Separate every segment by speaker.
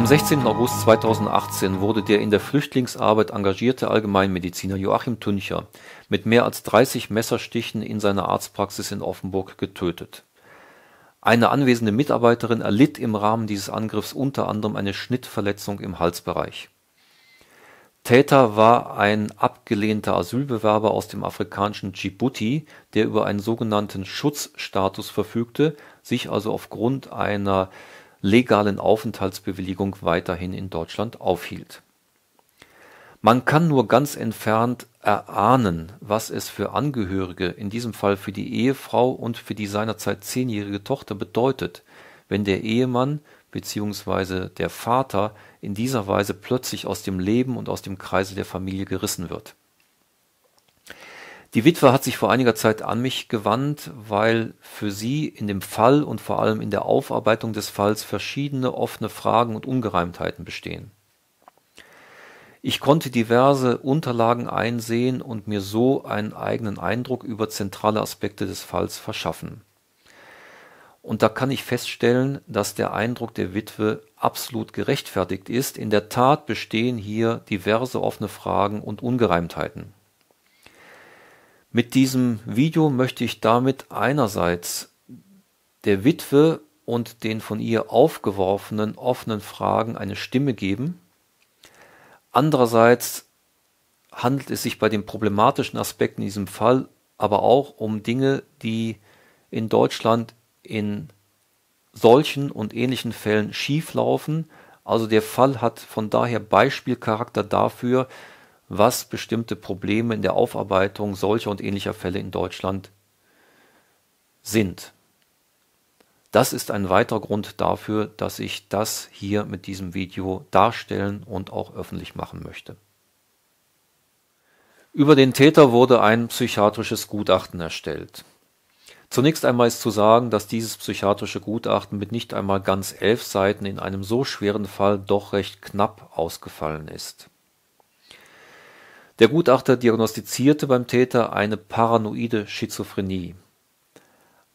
Speaker 1: Am 16. August 2018 wurde der in der Flüchtlingsarbeit engagierte Allgemeinmediziner Joachim Tüncher mit mehr als 30 Messerstichen in seiner Arztpraxis in Offenburg getötet. Eine anwesende Mitarbeiterin erlitt im Rahmen dieses Angriffs unter anderem eine Schnittverletzung im Halsbereich. Täter war ein abgelehnter Asylbewerber aus dem afrikanischen Djibouti, der über einen sogenannten Schutzstatus verfügte, sich also aufgrund einer legalen Aufenthaltsbewilligung weiterhin in Deutschland aufhielt. Man kann nur ganz entfernt erahnen, was es für Angehörige, in diesem Fall für die Ehefrau und für die seinerzeit 10-jährige Tochter bedeutet, wenn der Ehemann bzw. der Vater in dieser Weise plötzlich aus dem Leben und aus dem Kreise der Familie gerissen wird. Die Witwe hat sich vor einiger Zeit an mich gewandt, weil für sie in dem Fall und vor allem in der Aufarbeitung des Falls verschiedene offene Fragen und Ungereimtheiten bestehen. Ich konnte diverse Unterlagen einsehen und mir so einen eigenen Eindruck über zentrale Aspekte des Falls verschaffen. Und da kann ich feststellen, dass der Eindruck der Witwe absolut gerechtfertigt ist. In der Tat bestehen hier diverse offene Fragen und Ungereimtheiten. Mit diesem Video möchte ich damit einerseits der Witwe und den von ihr aufgeworfenen offenen Fragen eine Stimme geben. Andererseits handelt es sich bei den problematischen Aspekten in diesem Fall aber auch um Dinge, die in Deutschland in solchen und ähnlichen Fällen schieflaufen. Also der Fall hat von daher Beispielcharakter dafür, was bestimmte Probleme in der Aufarbeitung solcher und ähnlicher Fälle in Deutschland sind. Das ist ein weiterer Grund dafür, dass ich das hier mit diesem Video darstellen und auch öffentlich machen möchte. Über den Täter wurde ein psychiatrisches Gutachten erstellt. Zunächst einmal ist zu sagen, dass dieses psychiatrische Gutachten mit nicht einmal ganz 11 Seiten in einem so schweren Fall doch recht knapp ausgefallen ist. Der Gutachter diagnostizierte beim Täter eine paranoide Schizophrenie.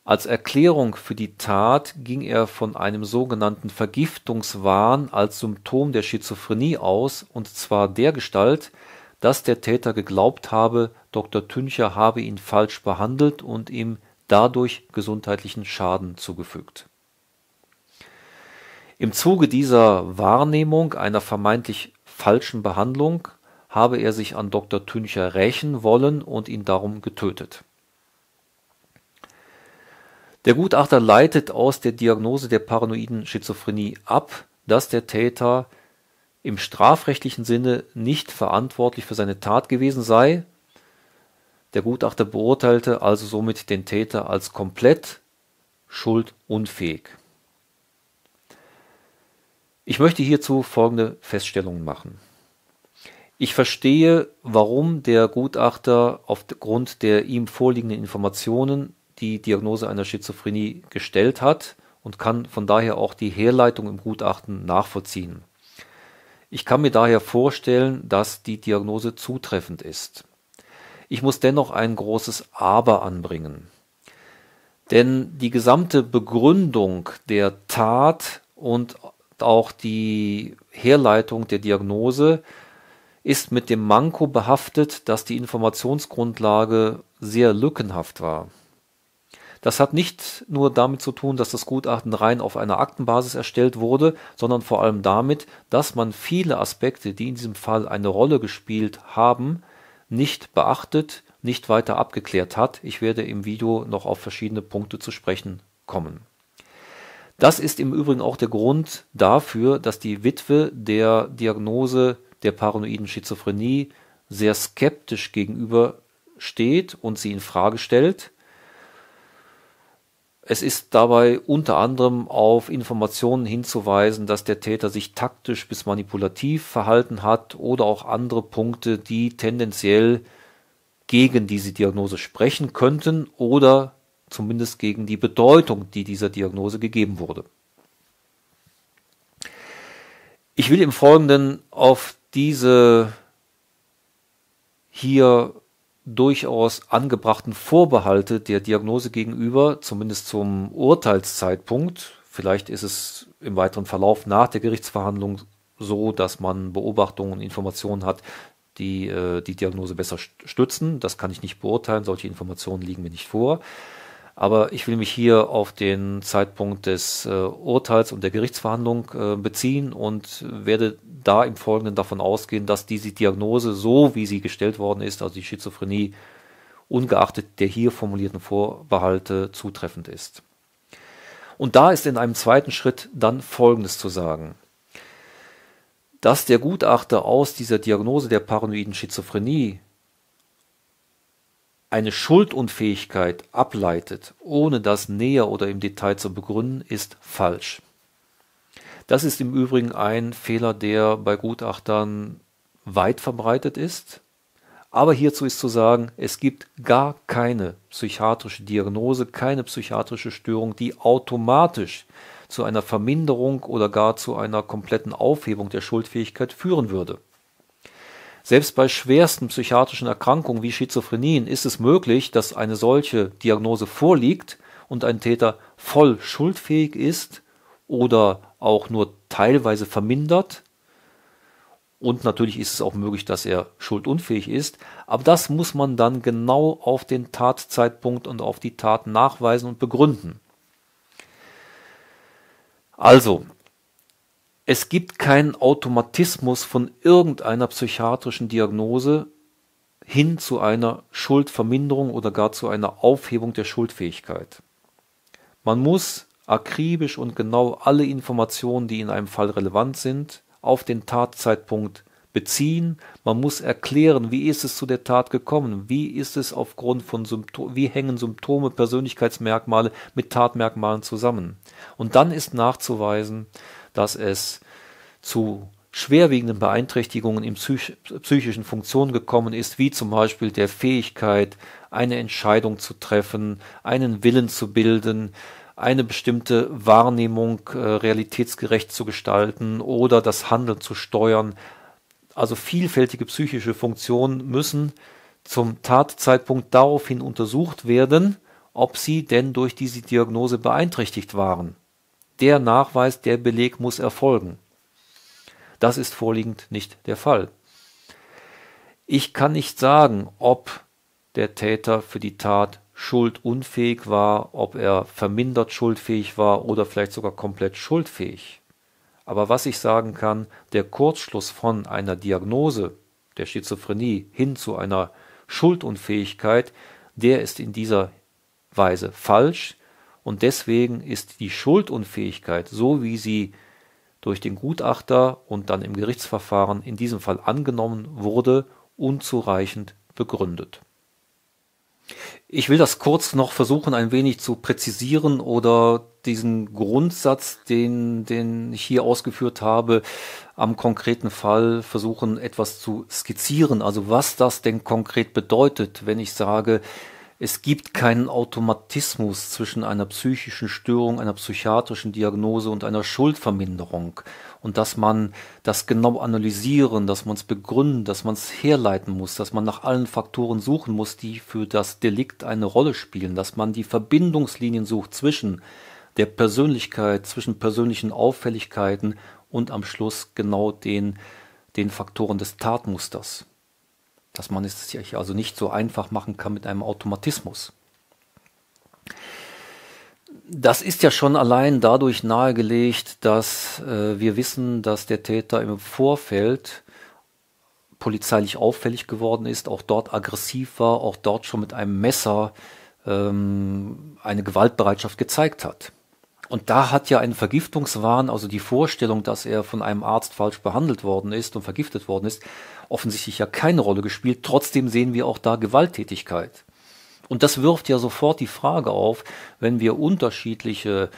Speaker 1: Als Erklärung für die Tat ging er von einem sogenannten Vergiftungswahn als Symptom der Schizophrenie aus, und zwar dergestalt, dass der Täter geglaubt habe, Dr. Tüncher habe ihn falsch behandelt und ihm dadurch gesundheitlichen Schaden zugefügt. Im Zuge dieser Wahrnehmung einer vermeintlich falschen Behandlung habe er sich an Dr. Tüncher rächen wollen und ihn darum getötet. Der Gutachter leitet aus der Diagnose der paranoiden Schizophrenie ab, dass der Täter im strafrechtlichen Sinne nicht verantwortlich für seine Tat gewesen sei. Der Gutachter beurteilte also somit den Täter als komplett schuldunfähig. Ich möchte hierzu folgende Feststellungen machen. Ich verstehe, warum der Gutachter aufgrund der ihm vorliegenden Informationen die Diagnose einer Schizophrenie gestellt hat und kann von daher auch die Herleitung im Gutachten nachvollziehen. Ich kann mir daher vorstellen, dass die Diagnose zutreffend ist. Ich muss dennoch ein großes Aber anbringen. Denn die gesamte Begründung der Tat und auch die Herleitung der Diagnose ist mit dem Manko behaftet, dass die Informationsgrundlage sehr lückenhaft war. Das hat nicht nur damit zu tun, dass das Gutachten rein auf einer Aktenbasis erstellt wurde, sondern vor allem damit, dass man viele Aspekte, die in diesem Fall eine Rolle gespielt haben, nicht beachtet, nicht weiter abgeklärt hat. Ich werde im Video noch auf verschiedene Punkte zu sprechen kommen. Das ist im Übrigen auch der Grund dafür, dass die Witwe der Diagnose der paranoiden Schizophrenie sehr skeptisch gegenüber steht und sie in Frage stellt. Es ist dabei unter anderem auf Informationen hinzuweisen, dass der Täter sich taktisch bis manipulativ verhalten hat oder auch andere Punkte, die tendenziell gegen diese Diagnose sprechen könnten oder zumindest gegen die Bedeutung, die dieser Diagnose gegeben wurde. Ich will im Folgenden auf diese hier durchaus angebrachten Vorbehalte der Diagnose gegenüber, zumindest zum Urteilszeitpunkt, vielleicht ist es im weiteren Verlauf nach der Gerichtsverhandlung so, dass man Beobachtungen und Informationen hat, die die Diagnose besser stützen. Das kann ich nicht beurteilen, solche Informationen liegen mir nicht vor. Aber ich will mich hier auf den Zeitpunkt des Urteils und der Gerichtsverhandlung beziehen und werde da im Folgenden davon ausgehen, dass diese Diagnose, so wie sie gestellt worden ist, also die Schizophrenie, ungeachtet der hier formulierten Vorbehalte zutreffend ist. Und da ist in einem zweiten Schritt dann Folgendes zu sagen: Dass der Gutachter aus dieser Diagnose der paranoiden Schizophrenie eine Schuldunfähigkeit ableitet, ohne das näher oder im Detail zu begründen, ist falsch. Das ist im Übrigen ein Fehler, der bei Gutachtern weit verbreitet ist. Aber hierzu ist zu sagen, es gibt gar keine psychiatrische Diagnose, keine psychiatrische Störung, die automatisch zu einer Verminderung oder gar zu einer kompletten Aufhebung der Schuldfähigkeit führen würde. Selbst bei schwersten psychiatrischen Erkrankungen wie Schizophrenien ist es möglich, dass eine solche Diagnose vorliegt und ein Täter voll schuldfähig ist oder auch nur teilweise vermindert. Und natürlich ist es auch möglich, dass er schuldunfähig ist, aber das muss man dann genau auf den Tatzeitpunkt und auf die Tat nachweisen und begründen. Also, es gibt keinen Automatismus von irgendeiner psychiatrischen Diagnose hin zu einer Schuldverminderung oder gar zu einer Aufhebung der Schuldfähigkeit. Man muss akribisch und genau alle Informationen, die in einem Fall relevant sind, auf den Tatzeitpunkt beziehen. Man muss erklären, wie ist es zu der Tat gekommen, wie ist es aufgrund von Symptomen, wie hängen Symptome, Persönlichkeitsmerkmale mit Tatmerkmalen zusammen. Und dann ist nachzuweisen, dass es zu schwerwiegenden Beeinträchtigungen in psychischen Funktionen gekommen ist, wie zum Beispiel der Fähigkeit, eine Entscheidung zu treffen, einen Willen zu bilden, eine bestimmte Wahrnehmung realitätsgerecht zu gestalten oder das Handeln zu steuern. Also vielfältige psychische Funktionen müssen zum Tatzeitpunkt daraufhin untersucht werden, ob sie denn durch diese Diagnose beeinträchtigt waren. Der Nachweis, der Beleg muss erfolgen. Das ist vorliegend nicht der Fall. Ich kann nicht sagen, ob der Täter für die Tat schuldunfähig war, ob er vermindert schuldfähig war oder vielleicht sogar komplett schuldfähig. Aber was ich sagen kann, der Kurzschluss von einer Diagnose der Schizophrenie hin zu einer Schuldunfähigkeit, der ist in dieser Weise falsch und deswegen ist die Schuldunfähigkeit, so wie sie durch den Gutachter und dann im Gerichtsverfahren in diesem Fall angenommen wurde, unzureichend begründet. Ich will das kurz noch versuchen, ein wenig zu präzisieren oder diesen Grundsatz, den ich hier ausgeführt habe, am konkreten Fall versuchen etwas zu skizzieren. Also was das denn konkret bedeutet, wenn ich sage, es gibt keinen Automatismus zwischen einer psychischen Störung, einer psychiatrischen Diagnose und einer Schuldverminderung. Und dass man das genau analysieren, dass man es begründen, dass man es herleiten muss, dass man nach allen Faktoren suchen muss, die für das Delikt eine Rolle spielen, dass man die Verbindungslinien sucht zwischen der Persönlichkeit, zwischen persönlichen Auffälligkeiten und am Schluss genau den Faktoren des Tatmusters. Dass man es sich also nicht so einfach machen kann mit einem Automatismus. Das ist ja schon allein dadurch nahegelegt, dass wir wissen, dass der Täter im Vorfeld polizeilich auffällig geworden ist, auch dort aggressiv war, auch dort schon mit einem Messer eine Gewaltbereitschaft gezeigt hat. Und da hat ja ein Vergiftungswahn, also die Vorstellung, dass er von einem Arzt falsch behandelt worden ist und vergiftet worden ist, offensichtlich ja keine Rolle gespielt. Trotzdem sehen wir auch da Gewalttätigkeit. Und das wirft ja sofort die Frage auf, wenn wir unterschiedliche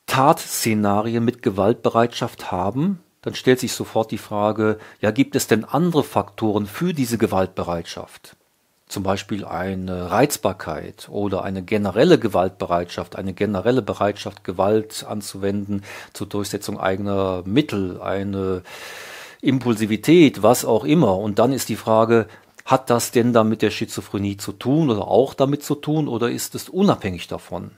Speaker 1: Tatszenarien mit Gewaltbereitschaft haben, dann stellt sich sofort die Frage, ja, gibt es denn andere Faktoren für diese Gewaltbereitschaft? Zum Beispiel eine Reizbarkeit oder eine generelle Gewaltbereitschaft, eine generelle Bereitschaft, Gewalt anzuwenden zur Durchsetzung eigener Mittel, eine Impulsivität, was auch immer. Und dann ist die Frage, hat das denn dann mit der Schizophrenie zu tun oder auch damit zu tun oder ist es unabhängig davon?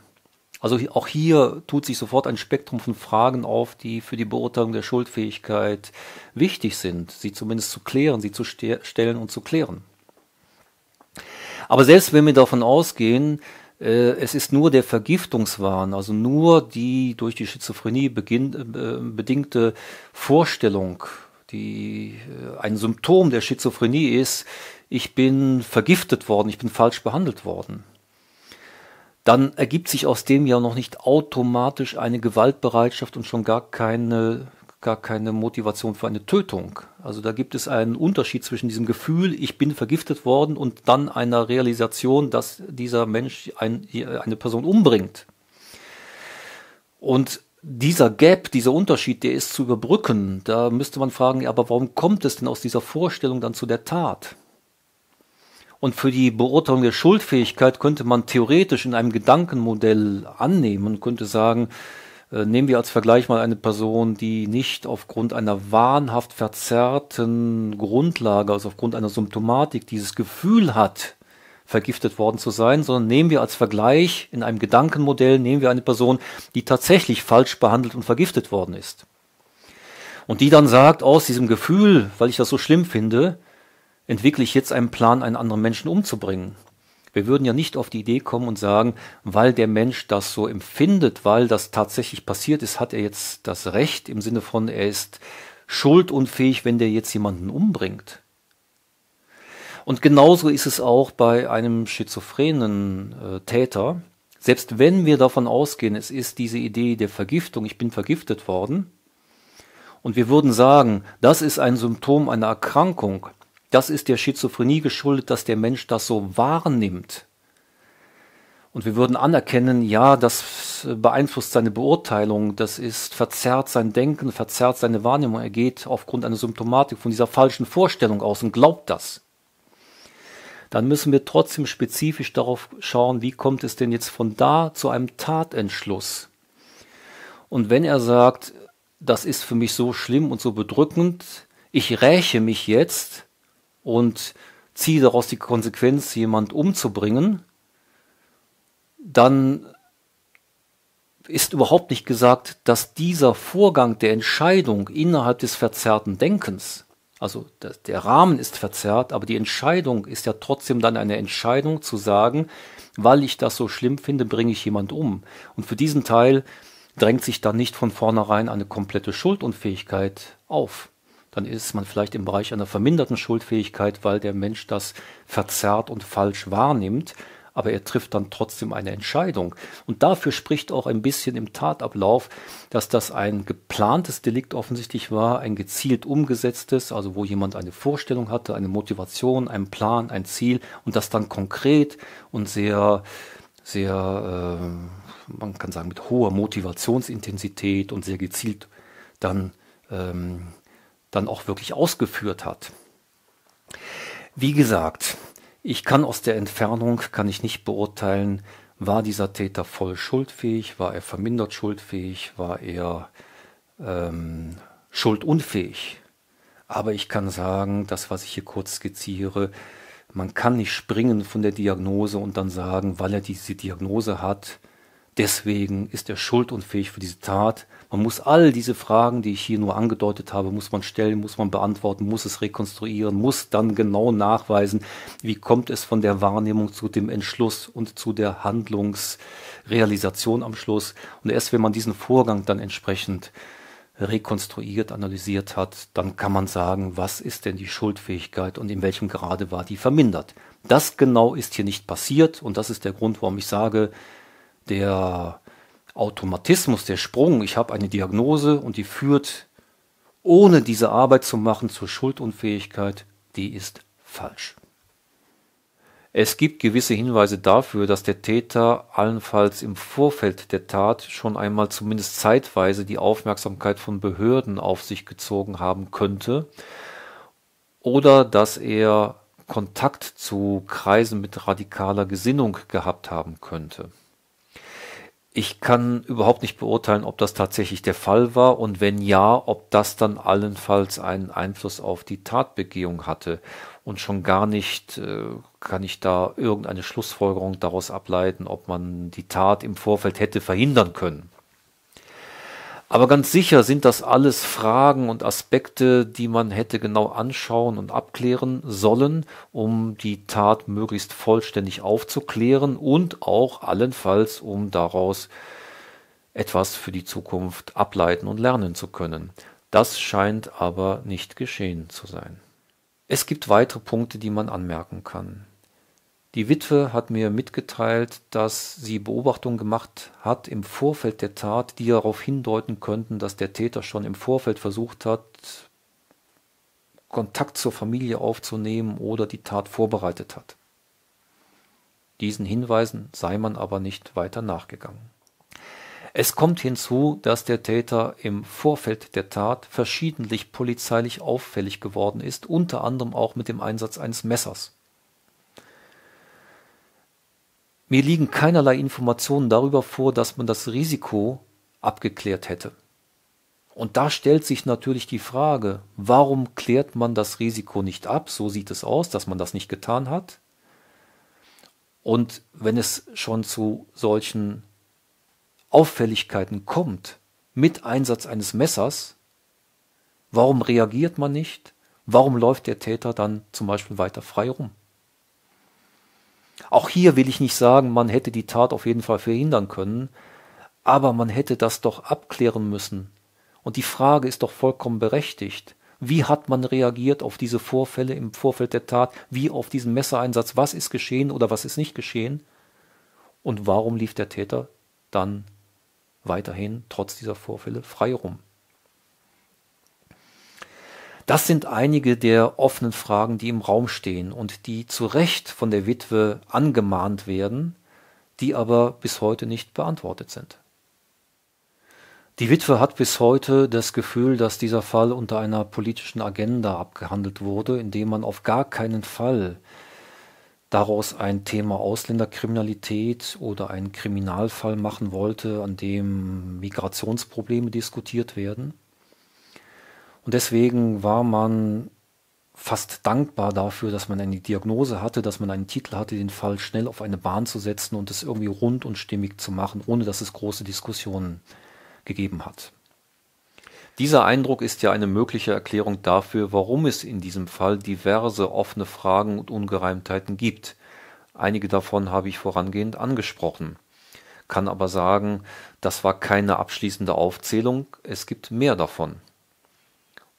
Speaker 1: Also auch hier tut sich sofort ein Spektrum von Fragen auf, die für die Beurteilung der Schuldfähigkeit wichtig sind, sie zumindest zu klären, sie zu stellen und zu klären. Aber selbst wenn wir davon ausgehen, es ist nur der Vergiftungswahn, also nur die durch die Schizophrenie bedingte Vorstellung, die ein Symptom der Schizophrenie ist, ich bin vergiftet worden, ich bin falsch behandelt worden, dann ergibt sich aus dem ja noch nicht automatisch eine Gewaltbereitschaft und schon gar keine Motivation für eine Tötung. Also da gibt es einen Unterschied zwischen diesem Gefühl, ich bin vergiftet worden, und dann einer Realisation, dass dieser Mensch eine Person umbringt. Und dieser Gap, dieser Unterschied, der ist zu überbrücken. Da müsste man fragen, ja, aber warum kommt es denn aus dieser Vorstellung dann zu der Tat? Und für die Beurteilung der Schuldfähigkeit könnte man theoretisch in einem Gedankenmodell annehmen, könnte sagen, nehmen wir als Vergleich mal eine Person, die nicht aufgrund einer wahnhaft verzerrten Grundlage, also aufgrund einer Symptomatik, dieses Gefühl hat, vergiftet worden zu sein, sondern nehmen wir als Vergleich in einem Gedankenmodell, nehmen wir eine Person, die tatsächlich falsch behandelt und vergiftet worden ist. Und die dann sagt, aus diesem Gefühl, weil ich das so schlimm finde, entwickle ich jetzt einen Plan, einen anderen Menschen umzubringen. Wir würden ja nicht auf die Idee kommen und sagen, weil der Mensch das so empfindet, weil das tatsächlich passiert ist, hat er jetzt das Recht im Sinne von, er ist schuldunfähig, wenn der jetzt jemanden umbringt. Und genauso ist es auch bei einem schizophrenen Täter. Selbst wenn wir davon ausgehen, es ist diese Idee der Vergiftung, ich bin vergiftet worden, und wir würden sagen, das ist ein Symptom einer Erkrankung, das ist der Schizophrenie geschuldet, dass der Mensch das so wahrnimmt. Und wir würden anerkennen, ja, das beeinflusst seine Beurteilung, das verzerrt sein Denken, verzerrt seine Wahrnehmung. Er geht aufgrund einer Symptomatik von dieser falschen Vorstellung aus und glaubt das. Dann müssen wir trotzdem spezifisch darauf schauen, wie kommt es denn jetzt von da zu einem Tatentschluss. Und wenn er sagt, das ist für mich so schlimm und so bedrückend, ich räche mich jetzt und ziehe daraus die Konsequenz, jemand umzubringen, dann ist überhaupt nicht gesagt, dass dieser Vorgang der Entscheidung innerhalb des verzerrten Denkens, also der Rahmen ist verzerrt, aber die Entscheidung ist ja trotzdem dann eine Entscheidung zu sagen, weil ich das so schlimm finde, bringe ich jemand um. Und für diesen Teil drängt sich dann nicht von vornherein eine komplette Schuldunfähigkeit auf. Dann ist man vielleicht im Bereich einer verminderten Schuldfähigkeit, weil der Mensch das verzerrt und falsch wahrnimmt, aber er trifft dann trotzdem eine Entscheidung. Und dafür spricht auch ein bisschen im Tatablauf, dass das ein geplantes Delikt offensichtlich war, ein gezielt umgesetztes, also wo jemand eine Vorstellung hatte, eine Motivation, einen Plan, ein Ziel und das dann konkret und sehr, man kann sagen, mit hoher Motivationsintensität und sehr gezielt dann auch wirklich ausgeführt hat. Wie gesagt, ich kann aus der Entfernung, nicht beurteilen, war dieser Täter voll schuldfähig, war er vermindert schuldfähig, war er schuldunfähig. Aber ich kann sagen, das, was ich hier kurz skizziere, man kann nicht springen von der Diagnose und dann sagen, weil er diese Diagnose hat, deswegen ist er schuldunfähig für diese Tat. Man muss all diese Fragen, die ich hier nur angedeutet habe, muss man stellen, muss man beantworten, muss es rekonstruieren, muss dann genau nachweisen, wie kommt es von der Wahrnehmung zu dem Entschluss und zu der Handlungsrealisation am Schluss. Und erst wenn man diesen Vorgang dann entsprechend rekonstruiert, analysiert hat, dann kann man sagen, was ist denn die Schuldfähigkeit und in welchem Grade war die vermindert. Das genau ist hier nicht passiert und das ist der Grund, warum ich sage, der Automatismus, der Sprung, ich habe eine Diagnose und die führt, ohne diese Arbeit zu machen, zur Schuldunfähigkeit, die ist falsch. Es gibt gewisse Hinweise dafür, dass der Täter allenfalls im Vorfeld der Tat schon einmal zumindest zeitweise die Aufmerksamkeit von Behörden auf sich gezogen haben könnte oder dass er Kontakt zu Kreisen mit radikaler Gesinnung gehabt haben könnte. Ich kann überhaupt nicht beurteilen, ob das tatsächlich der Fall war und wenn ja, ob das dann allenfalls einen Einfluss auf die Tatbegehung hatte. und schon gar nicht kann ich da irgendeine Schlussfolgerung daraus ableiten, ob man die Tat im Vorfeld hätte verhindern können. Aber ganz sicher sind das alles Fragen und Aspekte, die man hätte genau anschauen und abklären sollen, um die Tat möglichst vollständig aufzuklären und auch allenfalls, um daraus etwas für die Zukunft ableiten und lernen zu können. Das scheint aber nicht geschehen zu sein. Es gibt weitere Punkte, die man anmerken kann. Die Witwe hat mir mitgeteilt, dass sie Beobachtungen gemacht hat im Vorfeld der Tat, die darauf hindeuten könnten, dass der Täter schon im Vorfeld versucht hat, Kontakt zur Familie aufzunehmen oder die Tat vorbereitet hat. Diesen Hinweisen sei man aber nicht weiter nachgegangen. Es kommt hinzu, dass der Täter im Vorfeld der Tat verschiedentlich polizeilich auffällig geworden ist, unter anderem auch mit dem Einsatz eines Messers. Mir liegen keinerlei Informationen darüber vor, dass man das Risiko abgeklärt hätte. Und da stellt sich natürlich die Frage, warum klärt man das Risiko nicht ab? So sieht es aus, dass man das nicht getan hat. Und wenn es schon zu solchen Auffälligkeiten kommt, mit Einsatz eines Messers, warum reagiert man nicht? Warum läuft der Täter dann zum Beispiel weiter frei rum? Auch hier will ich nicht sagen, man hätte die Tat auf jeden Fall verhindern können, aber man hätte das doch abklären müssen. Und die Frage ist doch vollkommen berechtigt. Wie hat man reagiert auf diese Vorfälle im Vorfeld der Tat? Wie auf diesen Messereinsatz? Was ist geschehen oder was ist nicht geschehen? Und warum lief der Täter dann weiterhin trotz dieser Vorfälle frei rum? Das sind einige der offenen Fragen, die im Raum stehen und die zu Recht von der Witwe angemahnt werden, die aber bis heute nicht beantwortet sind. Die Witwe hat bis heute das Gefühl, dass dieser Fall unter einer politischen Agenda abgehandelt wurde, indem man auf gar keinen Fall daraus ein Thema Ausländerkriminalität oder einen Kriminalfall machen wollte, an dem Migrationsprobleme diskutiert werden. Und deswegen war man fast dankbar dafür, dass man eine Diagnose hatte, dass man einen Titel hatte, den Fall schnell auf eine Bahn zu setzen und es irgendwie rund und stimmig zu machen, ohne dass es große Diskussionen gegeben hat. Dieser Eindruck ist ja eine mögliche Erklärung dafür, warum es in diesem Fall diverse offene Fragen und Ungereimtheiten gibt. Einige davon habe ich vorangehend angesprochen, kann aber sagen, das war keine abschließende Aufzählung, es gibt mehr davon.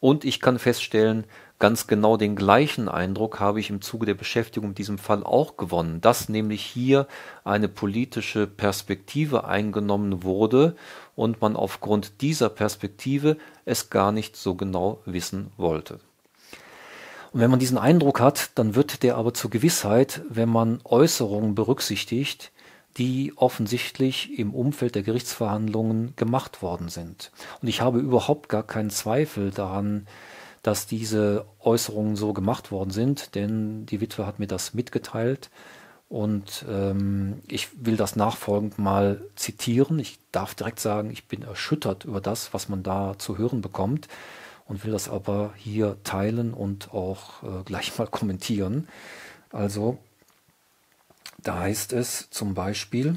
Speaker 1: Und ich kann feststellen, ganz genau den gleichen Eindruck habe ich im Zuge der Beschäftigung mit diesem Fall auch gewonnen, dass nämlich hier eine politische Perspektive eingenommen wurde und man aufgrund dieser Perspektive es gar nicht so genau wissen wollte. Und wenn man diesen Eindruck hat, dann wird der aber zur Gewissheit, wenn man Äußerungen berücksichtigt, die offensichtlich im Umfeld der Gerichtsverhandlungen gemacht worden sind. Und ich habe überhaupt gar keinen Zweifel daran, dass diese Äußerungen so gemacht worden sind, denn die Witwe hat mir das mitgeteilt und ich will das nachfolgend mal zitieren. Ich darf direkt sagen, ich bin erschüttert über das, was man da zu hören bekommt und will das aber hier teilen und auch gleich mal kommentieren. Also, da heißt es zum Beispiel: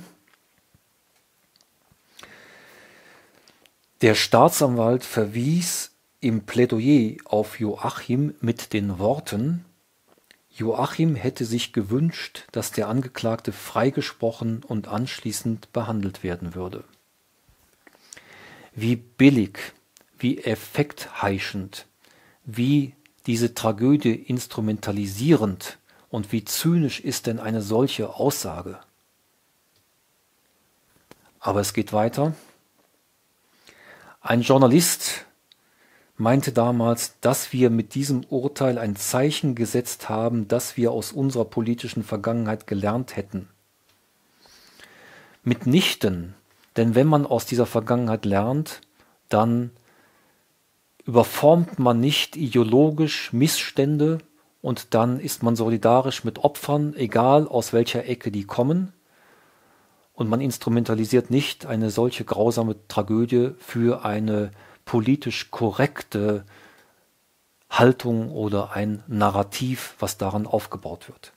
Speaker 1: Der Staatsanwalt verwies im Plädoyer auf Joachim mit den Worten: Joachim hätte sich gewünscht, dass der Angeklagte freigesprochen und anschließend behandelt werden würde. Wie billig, wie effektheischend, wie diese Tragödie instrumentalisierend und wie zynisch ist denn eine solche Aussage? Aber es geht weiter. Ein Journalist meinte damals, dass wir mit diesem Urteil ein Zeichen gesetzt haben, das wir aus unserer politischen Vergangenheit gelernt hätten. Mitnichten, denn wenn man aus dieser Vergangenheit lernt, dann überformt man nicht ideologisch Missstände und dann ist man solidarisch mit Opfern, egal aus welcher Ecke die kommen. Und man instrumentalisiert nicht eine solche grausame Tragödie für eine politisch korrekte Haltung oder ein Narrativ, was daran aufgebaut wird.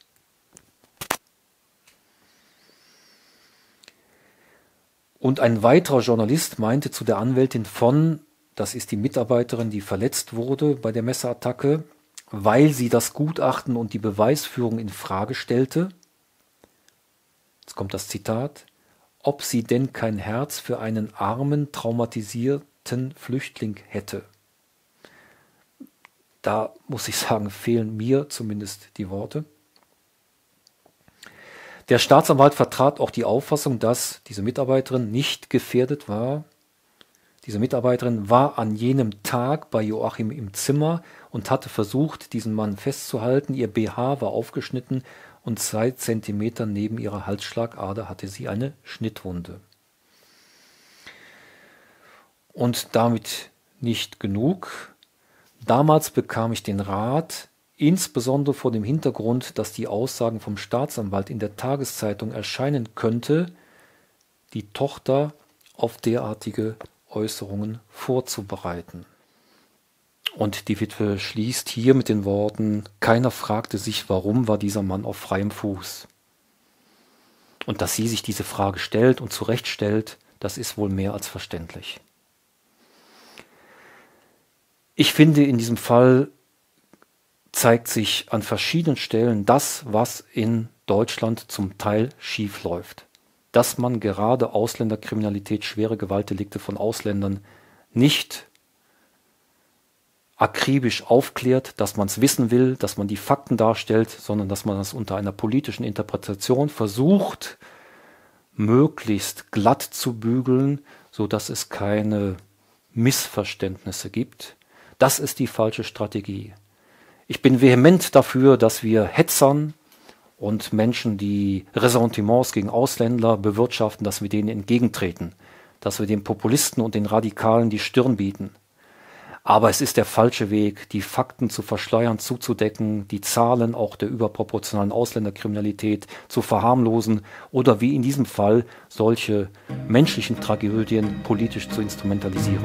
Speaker 1: Und ein weiterer Journalist meinte zu der Anwältin von, das ist die Mitarbeiterin, die verletzt wurde bei der Messerattacke, weil sie das Gutachten und die Beweisführung in Frage stellte. Jetzt kommt das Zitat: Ob sie denn kein Herz für einen armen, traumatisierten Flüchtling hätte. Da muss ich sagen, fehlen mir zumindest die Worte. Der Staatsanwalt vertrat auch die Auffassung, dass diese Mitarbeiterin nicht gefährdet war. Diese Mitarbeiterin war an jenem Tag bei Joachim im Zimmer und hatte versucht, diesen Mann festzuhalten. Ihr BH war aufgeschnitten und 2 Zentimeter neben ihrer Halsschlagader hatte sie eine Schnittwunde. Und damit nicht genug. Damals bekam ich den Rat, insbesondere vor dem Hintergrund, dass die Aussagen vom Staatsanwalt in der Tageszeitung erscheinen könnte, die Tochter auf derartige Äußerungen vorzubereiten. Und die Witwe schließt hier mit den Worten: Keiner fragte sich, warum war dieser Mann auf freiem Fuß. Und dass sie sich diese Frage stellt und zurecht stellt, das ist wohl mehr als verständlich. Ich finde, in diesem Fall zeigt sich an verschiedenen Stellen das, was in Deutschland zum Teil schief läuft. Dass man gerade Ausländerkriminalität, schwere Gewaltdelikte von Ausländern nicht akribisch aufklärt, dass man es wissen will, dass man die Fakten darstellt, sondern dass man das unter einer politischen Interpretation versucht, möglichst glatt zu bügeln, sodass es keine Missverständnisse gibt. Das ist die falsche Strategie. Ich bin vehement dafür, dass wir Hetzern und Menschen, die Ressentiments gegen Ausländer bewirtschaften, dass wir denen entgegentreten, dass wir den Populisten und den Radikalen die Stirn bieten. Aber es ist der falsche Weg, die Fakten zu verschleiern, zuzudecken, die Zahlen auch der überproportionalen Ausländerkriminalität zu verharmlosen oder wie in diesem Fall solche menschlichen Tragödien politisch zu instrumentalisieren.